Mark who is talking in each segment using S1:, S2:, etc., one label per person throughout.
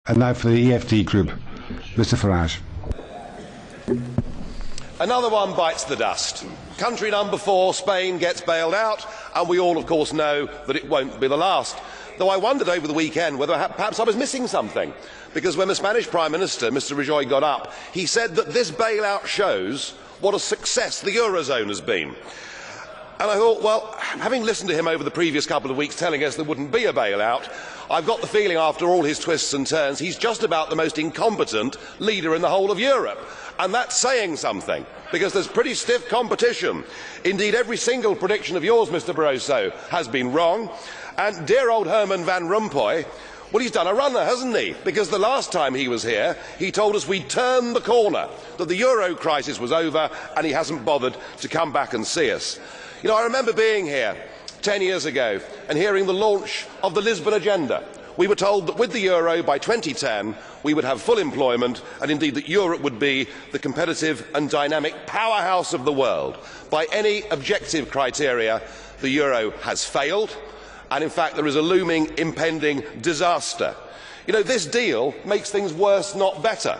S1: And now for the EFD group, Mr Farage.
S2: Another one bites the dust. Country number 4, Spain, gets bailed out, and we all, of course, know that it won't be the last. Though I wondered over the weekend whether perhaps I was missing something, because when the Spanish Prime Minister, Mr Rajoy, got up, he said that this bailout shows what a success the Eurozone has been. And I thought, well, having listened to him over the previous couple of weeks telling us there wouldn't be a bailout, I've got the feeling after all his twists and turns he's just about the most incompetent leader in the whole of Europe. And that's saying something, because there's pretty stiff competition. Indeed, every single prediction of yours, Mr Barroso, has been wrong. And dear old Herman Van Rompuy, well, he's done a runner, hasn't he? Because the last time he was here, he told us we'd turned the corner, that the euro crisis was over, and he hasn't bothered to come back and see us. You know, I remember being here 10 years ago and hearing the launch of the Lisbon Agenda. We were told that with the euro by 2010 we would have full employment, and indeed that Europe would be the competitive and dynamic powerhouse of the world. By any objective criteria, the euro has failed, and in fact there is a looming impending disaster. You know, this deal makes things worse, not better.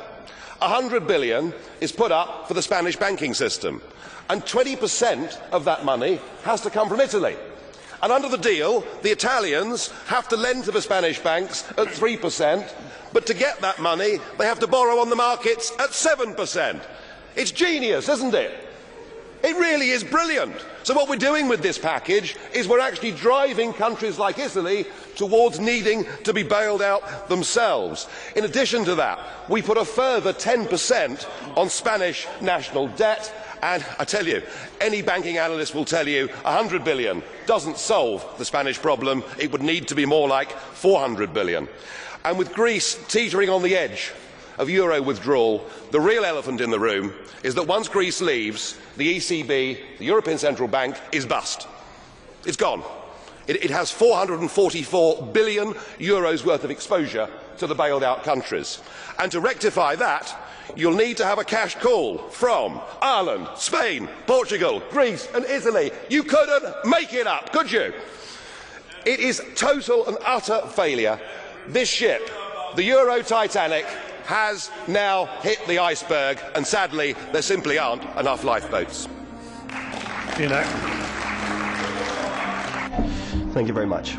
S2: 100 billion is put up for the Spanish banking system, and 20% of that money has to come from Italy. And under the deal, the Italians have to lend to the Spanish banks at 3%, but to get that money, they have to borrow on the markets at 7%. It's genius, isn't it? It really is brilliant. So what we're doing with this package is we're actually driving countries like Italy towards needing to be bailed out themselves. In addition to that, we put a further 10% on Spanish national debt. And I tell you, any banking analyst will tell you 100 billion doesn't solve the Spanish problem. It would need to be more like 400 billion. And with Greece teetering on the edge of euro withdrawal, the real elephant in the room is that once Greece leaves, the ECB, the European Central Bank, is bust. It's gone. It has 444 billion euros worth of exposure to the bailed out countries. And to rectify that, you'll need to have a cash call from Ireland, Spain, Portugal, Greece and Italy. You couldn't make it up, could you? It is total and utter failure. This ship, the Euro Titanic, has now hit the iceberg, and sadly there simply aren't enough lifeboats.
S3: Thank you very much.